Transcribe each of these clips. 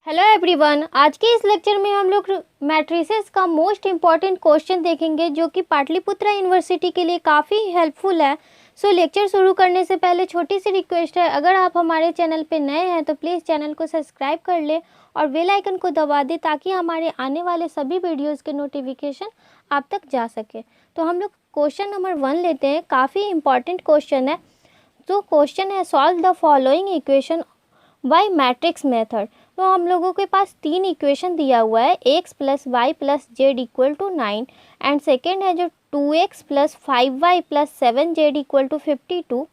Hello everyone, आज के इस लेक्चर में हम लोग मैट्रिसेस का मोस्ट इम्पॉर्टेंट क्वेश्चन देखेंगे जो कि पाटलिपुत्रा यूनिवर्सिटी के लिए काफ़ी हेल्पफुल है। सो लेक्चर शुरू करने से पहले छोटी सी रिक्वेस्ट है, अगर आप हमारे चैनल पे नए हैं तो प्लीज़ चैनल को सब्सक्राइब कर लें और बेल आइकन को दबा दें ताकि हमारे आने वाले सभी वीडियोज़ के नोटिफिकेशन आप तक जा सके। तो हम लोग क्वेश्चन नंबर 1 लेते हैं, काफ़ी इंपॉर्टेंट क्वेश्चन है। तो क्वेश्चन है, solve the following equation by matrix method. तो हम लोगों के पास तीन इक्वेशन दिया हुआ है, x plus y plus z equal to 9 and second है जो 2x plus 5y plus 7z equal to 52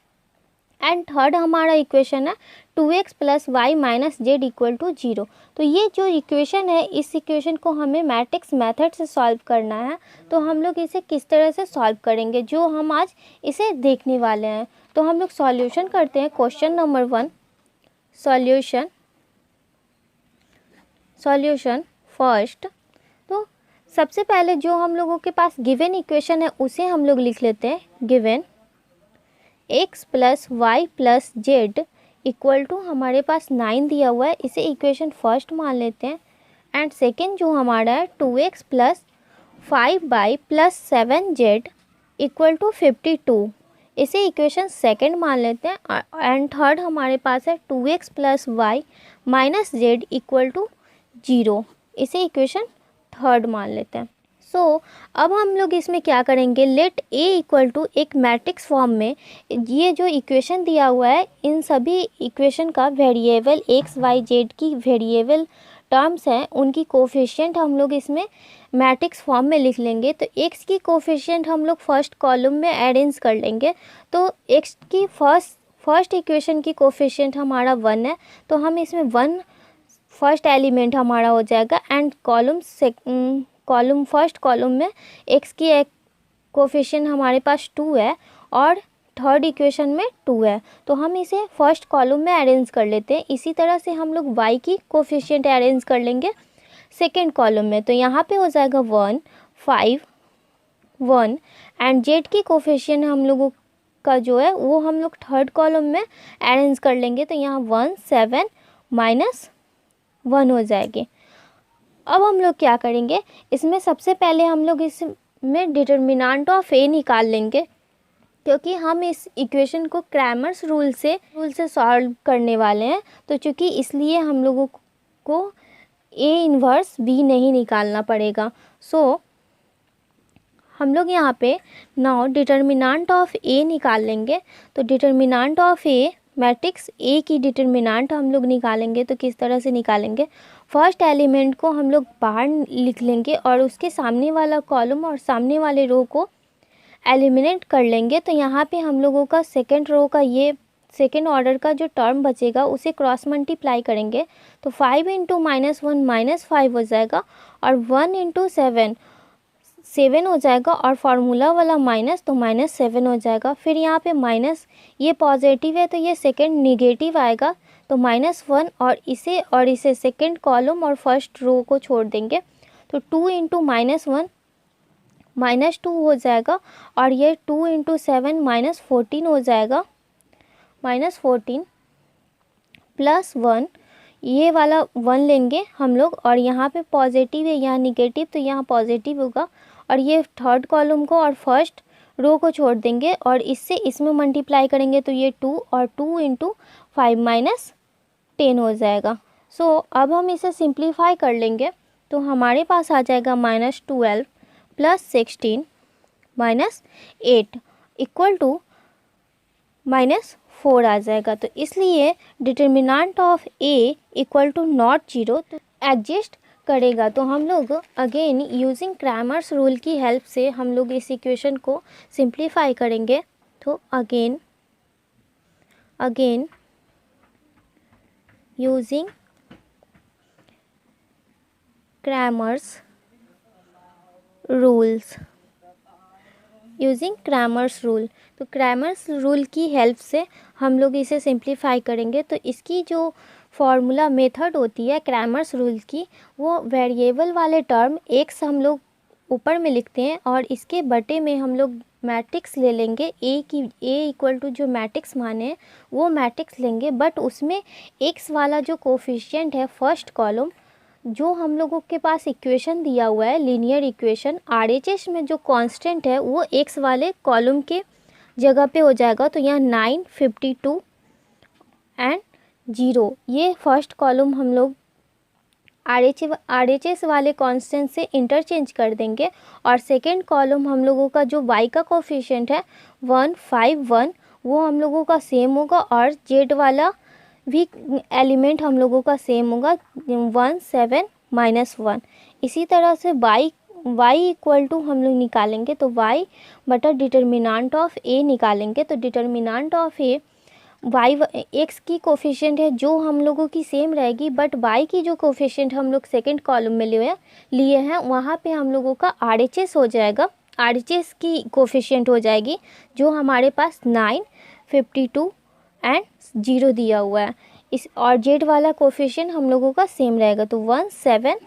and third हमारा इक्वेशन है 2x plus y minus z equal to 0। तो ये जो इक्वेशन है, इस इक्वेशन को हमें मैट्रिक्स मेथड से सॉल्व करना है। तो हम लोग इसे किस तरह से सॉल्व करेंगे, जो हम आज इसे देखने वाले हैं। तो हम लोग सॉल्यूशन करते हैं। Question number 1, solution first. तो सबसे पहले जो हम लोगों के पास गिवन इक्वेशन है उसे हम लोग लिख लेते हैं। Given x plus y plus z equal to हमारे पास 9 दिया हुआ है, इसे इक्वेशन फर्स्ट मान लेते हैं। एंड सेकेंड जो हमारा है 2x plus 5y plus 7z equal to 52, इसे इक्वेशन सेकेंड मान लेते हैं। एंड थर्ड हमारे पास है 2x plus y minus z equal to 0, इसे इक्वेशन थर्ड मान लेते हैं। सो अब हम लोग इसमें क्या करेंगे, लेट a इक्वल टू एक मैट्रिक्स फॉर्म में ये जो इक्वेशन दिया हुआ है, इन सभी इक्वेशन का वेरिएबल x y z की वेरिएबल टर्म्स हैं, उनकी कोफिशिएंट हम लोग इसमें मैट्रिक्स फॉर्म में लिख लेंगे। तो x की कोफिशिएंट हम लोग फर्स्ट कॉलम में अरेंज कर लेंगे। तो x की फर्स्ट इक्वेशन की कोफिशिएंट हमारा 1 है, तो हम इसमें 1 फर्स्ट एलिमेंट हमारा हो जाएगा। एंड फर्स्ट कॉलम में x की एक कोफिशिएंट हमारे पास 2 है और थर्ड इक्वेशन में 2 है, तो हम इसे फर्स्ट कॉलम में अरेंज कर लेते हैं। इसी तरह से हम लोग y की कोफिशिएंट अरेंज कर लेंगे सेकेंड कॉलम में। तो यहाँ पे हो जाएगा 1 5 1 एंड z की कोफिशिएंट हम लोगों का जो है वो हम लोग थर्ड कॉलम में अरेंज कर लेंगे। तो यहाँ 1 7 माइनस 1 हो जाएगी। अब हम लोग क्या करेंगे, इसमें सबसे पहले हम लोग इसमें डिटर्मिनेंट ऑफ a निकाल लेंगे, क्योंकि हम इस इक्वेशन को क्रैमर्स रूल से सॉल्व करने वाले हैं। तो चूँकि इसलिए हम लोगों को a इन्वर्स b नहीं निकालना पड़ेगा। सो हम लोग यहाँ पे नाउ डिटर्मिनेंट ऑफ a निकाल लेंगे। तो determinant of a matrix A की डिटर्मिनेंट हम लोग निकालेंगे। तो किस तरह से निकालेंगे, फर्स्ट एलिमेंट को हम लोग बाहर लिख लेंगे और उसके सामने वाला कॉलम और सामने वाले रो को एलिमिनेट कर लेंगे। तो यहाँ पे हम लोगों का सेकेंड रो का ये सेकेंड ऑर्डर का जो टर्म बचेगा उसे क्रॉस मल्टीप्लाई करेंगे। तो 5 इंटू -1 -5 हो जाएगा और 1 इंटू 7 हो जाएगा और फार्मूला वाला माइनस, तो -7 हो जाएगा। फिर यहाँ पे माइनस, ये पॉजिटिव है तो ये सेकंड निगेटिव आएगा, तो -1 और इसे सेकंड कॉलम और फर्स्ट रो को छोड़ देंगे। तो 2 इंटू -1 -2 हो जाएगा और ये 2 इंटू 7 -14 हो जाएगा। -14 प्लस 1, ये वाला 1 लेंगे हम लोग और यहाँ पे पॉजिटिव है, यहाँ निगेटिव, तो यहाँ पॉजिटिव होगा। और ये थर्ड कॉलम को और फर्स्ट रो को छोड़ देंगे और इससे इसमें मल्टीप्लाई करेंगे तो ये 2 और 2 इंटू 5 -10 हो जाएगा। सो अब हम इसे सिंप्लीफाई कर लेंगे। तो हमारे पास आ जाएगा -12 प्लस 16 -8 इक्वल टू -4 आ जाएगा। तो इसलिए determinant of a equal to not 0 तो एग्जिस्ट करेगा। तो हम लोग अगेन यूजिंग क्रैमर्स रूल की हेल्प से हम लोग इस इक्वेशन को सिंप्लीफाई करेंगे। तो अगेन यूजिंग क्रैमर्स रूल, तो क्रैमर्स रूल की हेल्प से हम लोग इसे सिंप्लीफाई करेंगे। तो इसकी जो फॉर्मूला मेथड होती है क्रैमर्स रूल की, वो वेरिएबल वाले टर्म x हम लोग ऊपर में लिखते हैं और इसके बटे में हम लोग मैट्रिक्स ले लेंगे ए की, ए इक्वल टू जो मैट्रिक्स माने वो मैट्रिक्स लेंगे, बट उसमें एक्स वाला जो कोफिशिएंट है फर्स्ट कॉलम, जो हम लोगों के पास इक्वेशन दिया हुआ है लीनियर इक्वेशन, आरएचएस में जो कांस्टेंट है वो एक्स वाले कॉलम के जगह पे हो जाएगा। तो यहाँ 9, 52 एंड 0 ये फर्स्ट कॉलम हम लोग आरएचएस वाले कांस्टेंट से इंटरचेंज कर देंगे, और सेकंड कॉलम हम लोगों का जो वाई का कोफिशिएंट है 1, 5, 1 वो हम लोगों का सेम होगा, और जेड वाला भी एलिमेंट हम लोगों का सेम होगा 1, 7, -1। इसी तरह से y इक्वल टू हम लोग निकालेंगे तो y बटा डिटर्मिनांट ऑफ a निकालेंगे। तो डिटर्मिनांट ए वाई एक्स की कोफिशिएंट है जो हम लोगों की सेम रहेगी, बट वाई की जो कोफिशिएंट हम लोग सेकंड कॉलम में लिए हैं वहाँ पे हम लोगों का आरएचएस हो जाएगा, आरएचएस की कोफिशिएंट हो जाएगी जो हमारे पास 9, 52 एंड 0 दिया हुआ है। इस और जेड वाला कोफिशिएंट हम लोगों का सेम रहेगा, तो 1, 7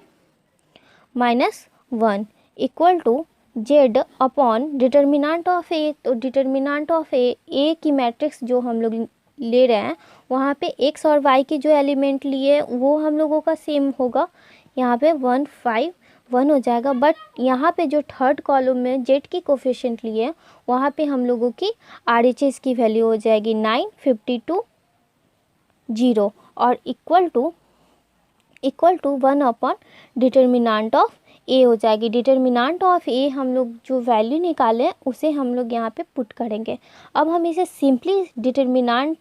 -1 equal to Z upon determinant of A. तो डिटर्मिनांट ऑफ ए की मैट्रिक्स जो हम लोग ले रहे हैं वहाँ पे एक्स और वाई के जो एलिमेंट लिए वो हम लोगों का सेम होगा, यहाँ पे 1, 5, 1 हो जाएगा, बट यहाँ पे जो थर्ड कॉलम में जेड की कोफिशिएंट लिए वहाँ पे हम लोगों की आरएचएस की वैल्यू हो जाएगी 9, 52, 0 और equal to 1 upon determinant of A हो जाएगी। डिटर्मिनांट ऑफ ए हम लोग जो वैल्यू निकाले उसे हम लोग यहाँ पे पुट करेंगे। अब हम इसे सिंपली डिटर्मिनांट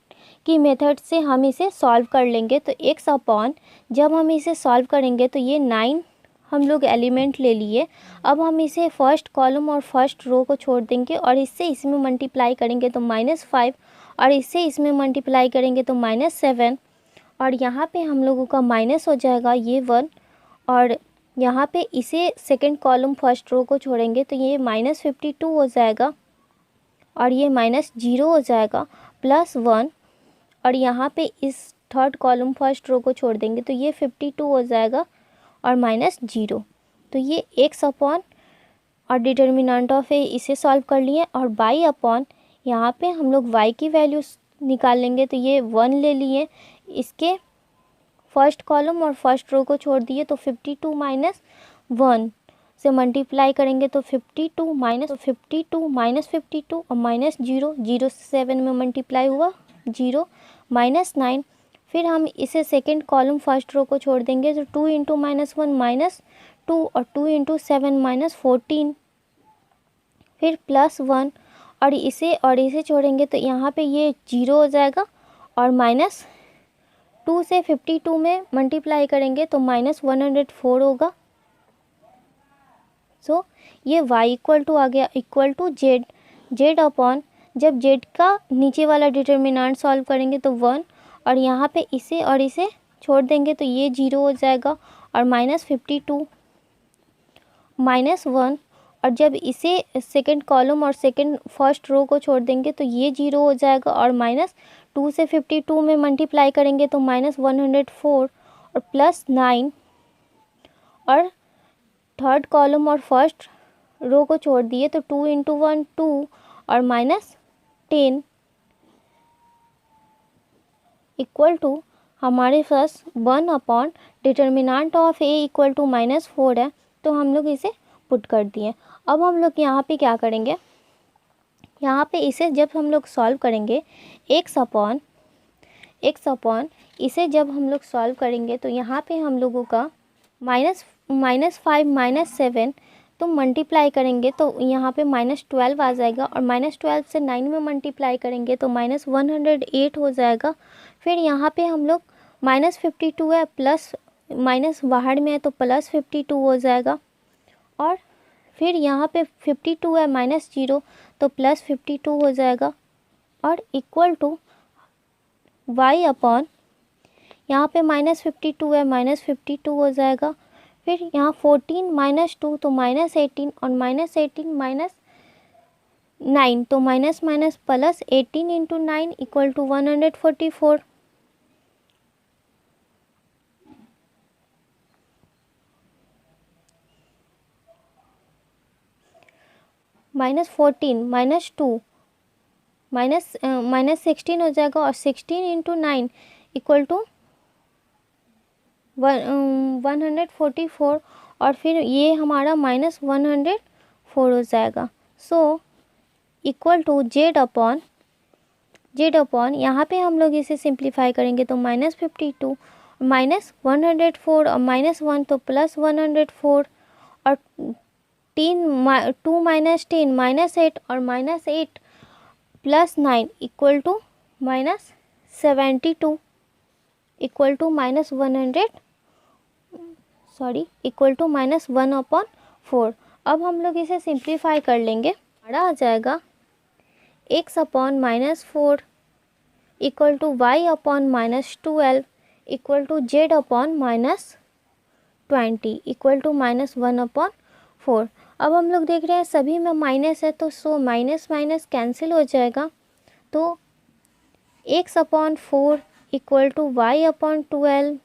की मेथड से हम इसे सॉल्व कर लेंगे। तो एक्स अपॉन, जब हम इसे सॉल्व करेंगे तो ये 9 हम लोग एलिमेंट ले लिए। अब हम इसे फर्स्ट कॉलम और फर्स्ट रो को छोड़ देंगे और इससे इसमें मल्टीप्लाई करेंगे तो -5, और इससे इसमें मल्टीप्लाई करेंगे तो -7, और यहाँ पे हम लोगों का माइनस हो जाएगा ये 1, और यहाँ पे इसे सेकंड कॉलम फर्स्ट रो को छोड़ेंगे तो ये -52 हो जाएगा, और ये -0 हो जाएगा, +1, और यहाँ पे इस थर्ड कॉलम फर्स्ट रो को छोड़ देंगे तो ये 52 हो जाएगा और -0। तो ये एक्स अपॉन और डिटर्मिनेंट ऑफ ए इसे सॉल्व कर लिए, और बाई अपॉन यहाँ पे हम लोग y की वैल्यू निकाल लेंगे तो ये 1 ले लिए, इसके फर्स्ट कॉलम और फर्स्ट रो को छोड़ दिए तो 52 - 1 से मल्टीप्लाई करेंगे तो 52 -52 और -0, 0 से 7 में मल्टीप्लाई हुआ 0, -9। फिर हम इसे सेकंड कॉलम फर्स्ट रो को छोड़ देंगे तो 2 × -1 -2 और 2 × 7 -14, फिर +1, और इसे छोड़ेंगे तो यहाँ पे ये 0 हो जाएगा, और -2 से 52 में मल्टीप्लाई करेंगे तो -104 होगा। सो ये y इक्वल टू आ गया इक्वल टू जेड अपॉन, जब जेड का नीचे वाला डिटर्मिनेंट सॉल्व करेंगे तो 1, और यहाँ पे इसे और इसे छोड़ देंगे तो ये 0 हो जाएगा, और -52 -1, और जब इसे सेकंड कॉलम और सेकंड फर्स्ट रो को छोड़ देंगे तो ये 0 हो जाएगा, और -2 से 52 में मल्टीप्लाई करेंगे तो -104 और +9, और थर्ड कॉलम और फर्स्ट रो को छोड़ दिए तो 2 × 1 2 और -10 इक्वल टू हमारे पास 1 upon determinant of A equal to -4 है, तो हम लोग इसे पुट कर दिए। अब हम लोग यहाँ पे क्या करेंगे, यहाँ पे इसे जब हम लोग सॉल्व करेंगे एक्स अपॉन इसे जब हम लोग सॉल्व करेंगे तो यहाँ पे हम लोगों का -5 -7 तो मल्टीप्लाई करेंगे तो यहाँ पे -12 आ जाएगा, और -12 से 9 में मल्टीप्लाई करेंगे तो -108 हो जाएगा। फिर यहाँ पे हम लोग -52 है, प्लस माइनस बाहर में है तो +52 हो जाएगा, और फिर यहाँ पे 52 है -0 तो +52 हो जाएगा, और इक्वल टू y अपॉन यहाँ पे -52 है -52 हो जाएगा। फिर यहाँ 14 -2 तो -18 और -18 -9 तो minus minus plus 18 × 9 equal to 144। -14 -2 -16 हो जाएगा, और 16 × 9 = 144, और फिर ये हमारा -104 हो जाएगा। So equal to Z upon यहाँ पे हम लोग इसे सिंप्लीफाई करेंगे तो -52 -104 और -1 तो +104, और 2 - 10 -8 और -8 + 9 = -72 इक्वल टू -100 इक्वल टू -1/4। अब हम लोग इसे सिंप्लीफाई कर लेंगे, हमारा आ जाएगा x upon -4 equal to y upon -12 equal to z upon -20 equal to -1/4। अब हम लोग देख रहे हैं सभी में माइनस है, तो सो माइनस माइनस कैंसिल हो जाएगा, तो x upon 4 equal to y upon 12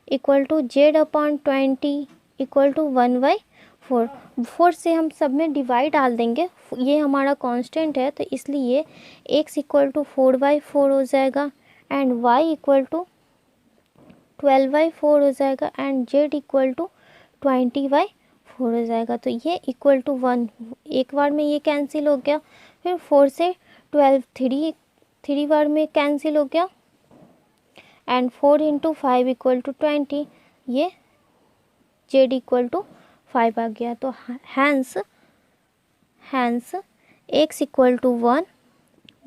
equal to z upon 20 equal to 1/4। 4 से हम सब में डिवाइड डाल देंगे, ये हमारा कांस्टेंट है तो इसलिए x इक्वल टू 4/4 हो जाएगा, एंड y इक्वल टू 12/4 हो जाएगा, एंड z इक्वल टू 20/4 हो जाएगा। तो ये इक्वल टू 1, एक बार में ये कैंसिल हो गया, फिर 4 से 12 थ्री बार में कैंसिल हो गया, एंड 4 × 5 इक्वल टू 20, ये z इक्वल टू 5 आ गया। तो hence x equal to 1,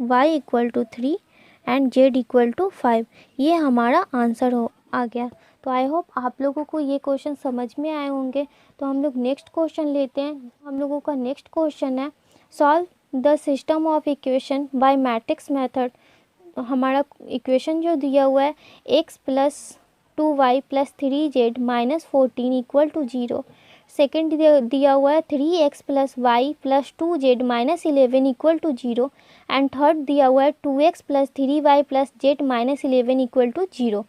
y equal to 3 and z equal to 5, ये हमारा आंसर आ गया। तो आई होप आप लोगों को ये क्वेश्चन समझ में आए होंगे। तो हम लोग नेक्स्ट क्वेश्चन लेते हैं। हम लोगों का नेक्स्ट क्वेश्चन है solve the system of equation by matrix method. हमारा इक्वेशन जो दिया हुआ है x + 2y + 3z - 14 = 0। सेकेंड दिया हुआ है 3x + y + 2z - 11 = 0, and third दिया हुआ है 2x + 3y + z - 11 = 0।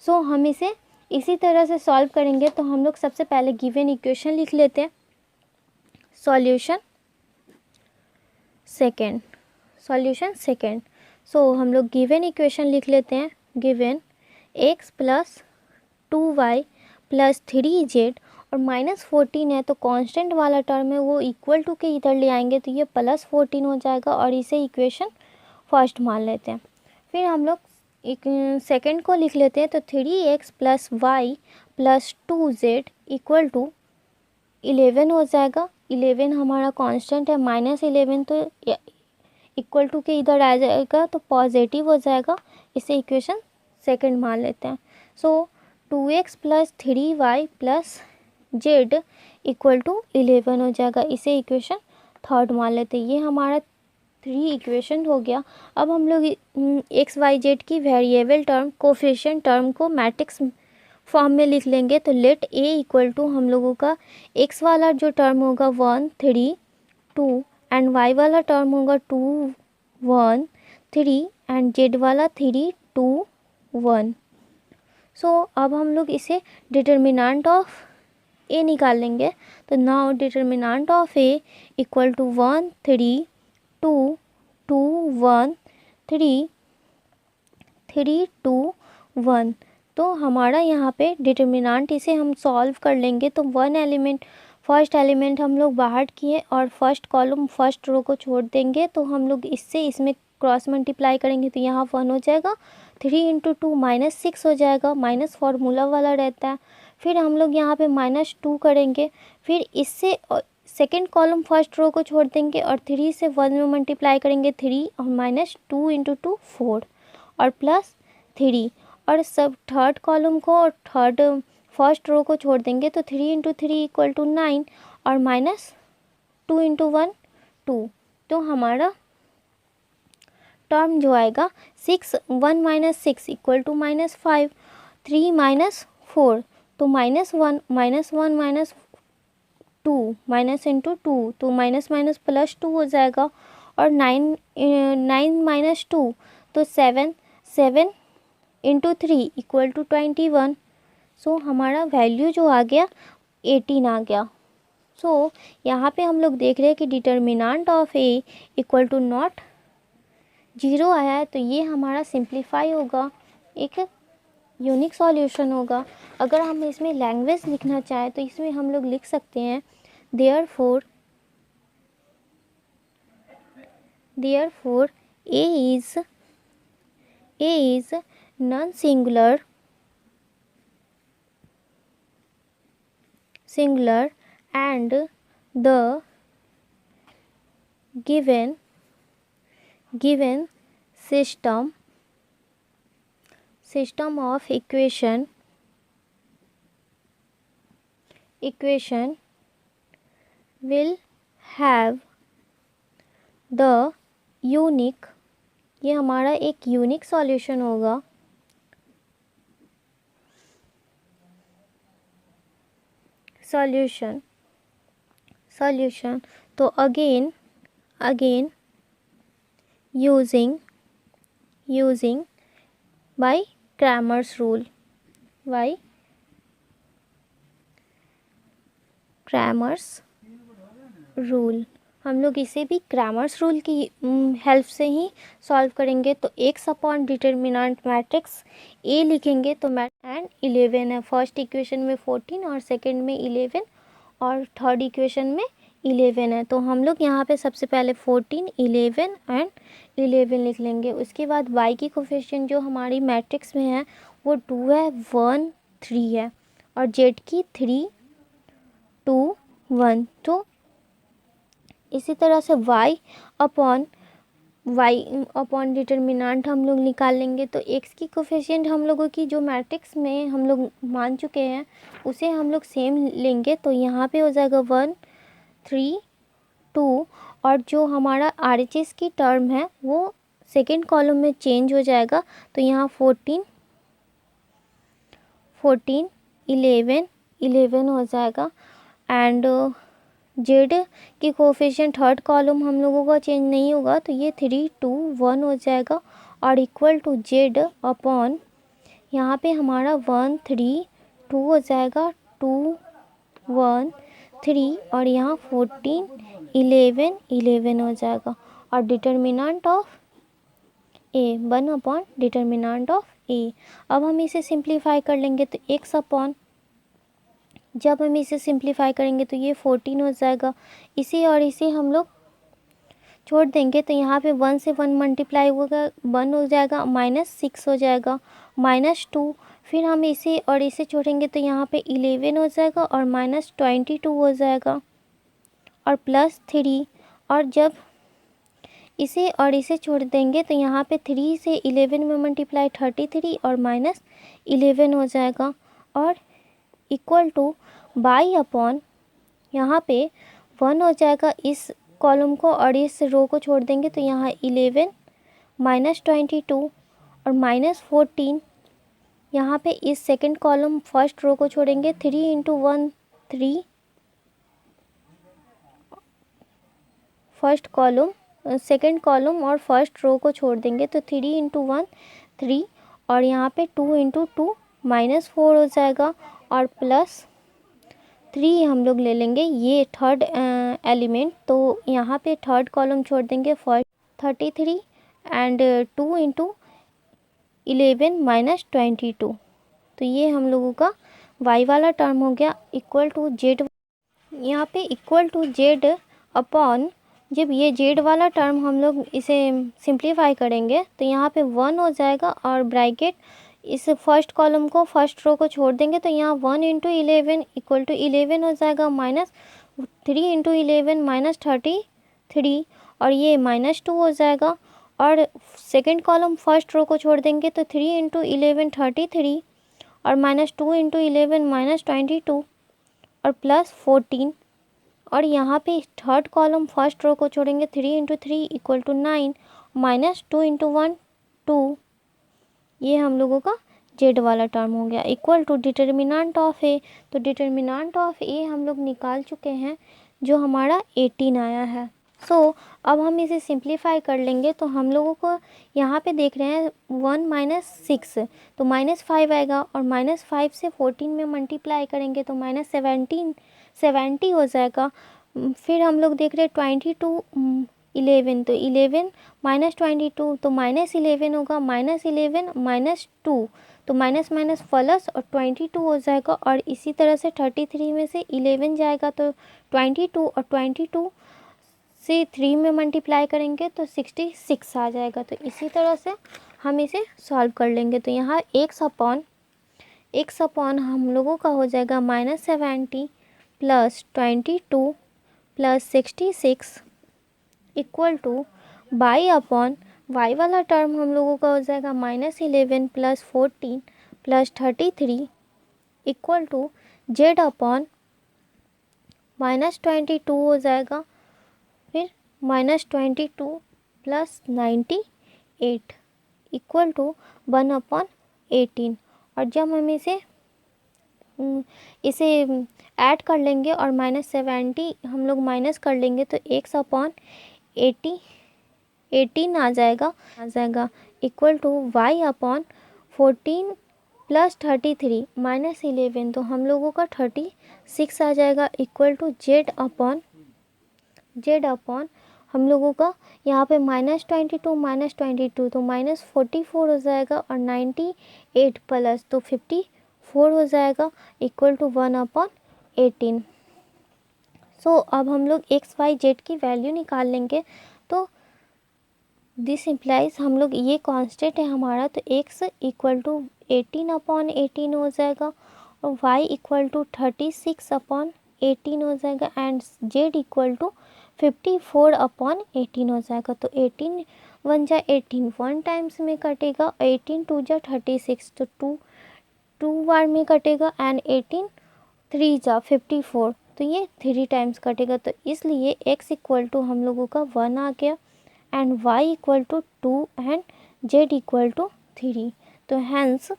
सो हम इसे इसी तरह से सॉल्व करेंगे। तो हम लोग सबसे पहले गिवन इक्वेशन लिख लेते हैं। Solution second. सो हम लोग गिवन इक्वेशन लिख लेते हैं। गिवन x + 2y + 3z और -14 है, तो कांस्टेंट वाला टर्म है वो इक्वल टू के इधर ले आएंगे, तो ये +14 हो जाएगा, और इसे इक्वेशन फर्स्ट मान लेते हैं। फिर हम लोग सेकेंड को लिख लेते हैं। तो 3x + y + 2z = 11 हो जाएगा। 11 हमारा कांस्टेंट है, -11 तो इक्वल टू के इधर आ जाएगा, तो पॉजिटिव हो जाएगा, इसे इक्वेशन सेकंड मान लेते हैं। सो 2x + 3y + z = 11 हो जाएगा, इसे इक्वेशन थर्ड मान लेते हैं। ये हमारा 3 इक्वेशन हो गया। अब हम लोग x y z की वेरिएबल टर्म कोफिशिएंट टर्म को मैट्रिक्स फॉर्म में लिख लेंगे। तो लेट a = हम लोगों का x वाला जो टर्म होगा 1 3 2, एंड y वाला टर्म होगा 2 1 3, एंड z वाला 3 2 1। सो अब हम लोग इसे डिटर्मिनेंट ऑफ a निकाल लेंगे। तो नाउ डिटर्मिनेंट ऑफ a = 1 3 2 2 1 3 3 2 1। तो हमारा यहाँ पे डिटर्मिनेंट इसे हम सॉल्व कर लेंगे। तो फर्स्ट एलिमेंट हम लोग बाहर किए, और फर्स्ट कॉलम फर्स्ट रो को छोड़ देंगे, तो हम लोग इसमें क्रॉस मल्टीप्लाई करेंगे, तो यहाँ 1 हो जाएगा। 3 × 2 -6 हो जाएगा, माइनस फार्मूला वाला रहता है। फिर हम लोग यहाँ पे -2 करेंगे, फिर इससे सेकेंड कॉलम फर्स्ट रो को छोड़ देंगे, और 3 से 1 में मल्टीप्लाई करेंगे, 3 और -2 × 2 4 और +3, और सब थर्ड कॉलम को और थर्ड फर्स्ट रो को छोड़ देंगे, तो 3 × 3 = 9 और -2 × 1 2। तो हमारा टर्म जो आएगा 1 - 6 = -5, 3 - 4, तो -1 -2 -2, तो माइनस +2 हो जाएगा, और 9 - 2 तो 7 × 3 = 21। सो हमारा वैल्यू जो आ गया 18 आ गया। सो यहाँ पे हम लोग देख रहे हैं कि determinant of A equal to not 0 आया है, तो ये हमारा सिंप्लीफाई होगा, एक यूनिक सॉल्यूशन होगा। अगर हम इसमें लैंग्वेज लिखना चाहें तो इसमें हम लोग लिख सकते हैं therefore A is non singular and the given system of equation will have the unique, ये हमारा एक यूनिक सॉल्यूशन होगा, सॉल्यूशन। तो again using by Cramer's rule, हम लोग इसे भी क्रैमर्स रूल की हेल्प से ही सॉल्व करेंगे। तो x upon determinant matrix A लिखेंगे तो एंड 11 है, फर्स्ट इक्वेशन में 14 और सेकंड में 11 और थर्ड इक्वेशन में 11 है। तो हम लोग यहाँ पे सबसे पहले 14, 11 एंड 11 लिख लेंगे। उसके बाद y की कोफिशिएंट जो हमारी मैट्रिक्स में है वो 2 है, 1, 3 है और z की 3, 2, 1। तो इसी तरह से y अपॉन डिटर्मिनेंट हम लोग निकाल लेंगे। तो x की कोफिशिएंट हम लोगों की जो मैट्रिक्स में हम लोग मान चुके हैं उसे हम लोग सेम लेंगे। तो यहाँ पे हो जाएगा 1, 3, 2 और जो हमारा RHS की टर्म है वो सेकेंड कॉलम में चेंज हो जाएगा। तो यहाँ 14, 11 हो जाएगा एंड जेड की कोफिशिएंट थर्ड कॉलम हम लोगों का चेंज नहीं होगा, तो ये 3, 2, 1 हो जाएगा और इक्वल टू जेड अपॉन यहाँ पे हमारा 1, 3, 2 हो जाएगा, 2, 1, 3 और यहाँ 14, 11 हो जाएगा और determinant of A 1 upon determinant of A. अब हम इसे सिंप्लीफाई कर लेंगे तो एक्स अपॉन, जब हम इसे सिंप्लीफाई करेंगे तो ये 14 हो जाएगा। इसे और इसे हम लोग छोड़ देंगे तो यहाँ पे 1 से 1 मल्टीप्लाई होगा, 1 हो जाएगा, -6 हो जाएगा, -2। फिर हम इसे और इसे छोड़ेंगे तो यहाँ पे 11 हो जाएगा और -22 हो जाएगा और +3। और जब इसे और इसे छोड़ देंगे तो यहाँ पे 3 से 11 में मल्टीप्लाई 33 और -11 हो जाएगा और इक्वल टू बाई अपॉन यहाँ पे 1 हो जाएगा। इस कॉलम को और इस रो को छोड़ देंगे तो यहाँ 11, -22 और -14। यहाँ पे इस सेकंड कॉलम फर्स्ट रो को छोड़ेंगे, 3 × 1 3, फर्स्ट कॉलम सेकंड कॉलम और फर्स्ट रो को छोड़ देंगे तो 3 × 1 3 और यहाँ पे 2 × 2 -4 हो जाएगा और +3 हम लोग ले लेंगे ये थर्ड एलिमेंट। तो यहाँ पे थर्ड कॉलम छोड़ देंगे, फर्स्ट 33 एंड 2 × 11 -22। तो ये हम लोगों का y वाला टर्म हो गया इक्वल टू जेड। यहाँ पे इक्वल टू जेड अपॉन, जब ये जेड वाला टर्म हम लोग इसे सिंप्लीफाई करेंगे तो यहाँ पे 1 हो जाएगा और ब्रैकेट इस फर्स्ट कॉलम को फर्स्ट रो को छोड़ देंगे तो यहाँ 1 × 11 इक्वल टू 11 हो जाएगा, -3 × 11 -33 और ये -2 हो जाएगा और सेकंड कॉलम फर्स्ट रो को छोड़ देंगे तो 3 × 11 33 और -2 × 11 -22 और +14 और यहाँ पे थर्ड कॉलम फर्स्ट रो को छोड़ेंगे, 3 × 3 इक्वल टू 9 -2 × 1 2। ये हम लोगों का जेड वाला टर्म हो गया equal to determinant of A. तो डिटर्मिनेंट ऑफ ए हम लोग निकाल चुके हैं जो हमारा 18 आया है। अब हम इसे सिंप्लीफाई कर लेंगे तो हम लोगों को यहाँ पे देख रहे हैं 1 माइनस 6, तो -5 आएगा और -5 से 14 में मल्टीप्लाई करेंगे तो -70 हो जाएगा। फिर हम लोग देख रहे हैं 22 11, तो 11 -22 तो -11 होगा, -11 -2 तो माइनस माइनस प्लस और 22 हो जाएगा। और इसी तरह से 33 में से 11 जाएगा तो 22 और 22 से 3 में मल्टीप्लाई करेंगे तो 66 आ जाएगा। तो इसी तरह से हम इसे सॉल्व कर लेंगे। तो यहाँ x अपॉन हम लोगों का हो जाएगा -70 plus 22 plus 66 equal to by upon y वाला टर्म हम लोगों का हो जाएगा -11 plus 14 plus 33 equal to z upon -22 हो जाएगा, फिर -22 प्लस 98 इक्वल टू 1/18। और जब हम इसे ऐड कर लेंगे और -70 हम लोग माइनस कर लेंगे तो x अपॉन 18 आ जाएगा equal to y upon 14 plus 33 minus 11 तो हम लोगों का 36 आ जाएगा इक्वल टू z अपॉन हम लोगों का यहाँ पे -22 तो -44 हो जाएगा और 98 प्लस तो 54 हो जाएगा इक्वल टू 1/18। अब हम लोग x y z की वैल्यू निकाल लेंगे। तो दिस इम्प्लाइज हम लोग ये कांस्टेंट है हमारा, तो x इक्वल टू 18/18 हो जाएगा और y इक्वल टू 36/18 हो जाएगा एंड z इक्वल टू 54/18 हो जाएगा। तो 18 1 जा 18 1 टाइम्स में कटेगा, 18 2 जा 36 तो 2 बार में कटेगा एंड 18 3 जा 54 तो ये 3 टाइम्स कटेगा। तो इसलिए x इक्वल टू हम लोगों का 1 आ गया and y equal to 2 and z equal to 3। तो hence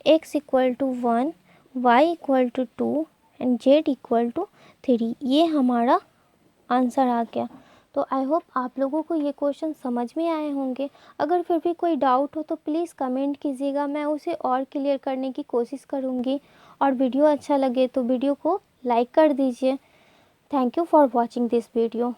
x equal to 1, y equal to 2 and z equal to 3, ये हमारा आंसर आ गया। तो आई होप आप लोगों को ये क्वेश्चन समझ में आए होंगे। अगर फिर भी कोई डाउट हो तो प्लीज़ कमेंट कीजिएगा, मैं उसे और क्लियर करने की कोशिश करूँगी। और वीडियो अच्छा लगे तो वीडियो को लाइक कर दीजिए। Thank you for watching this video.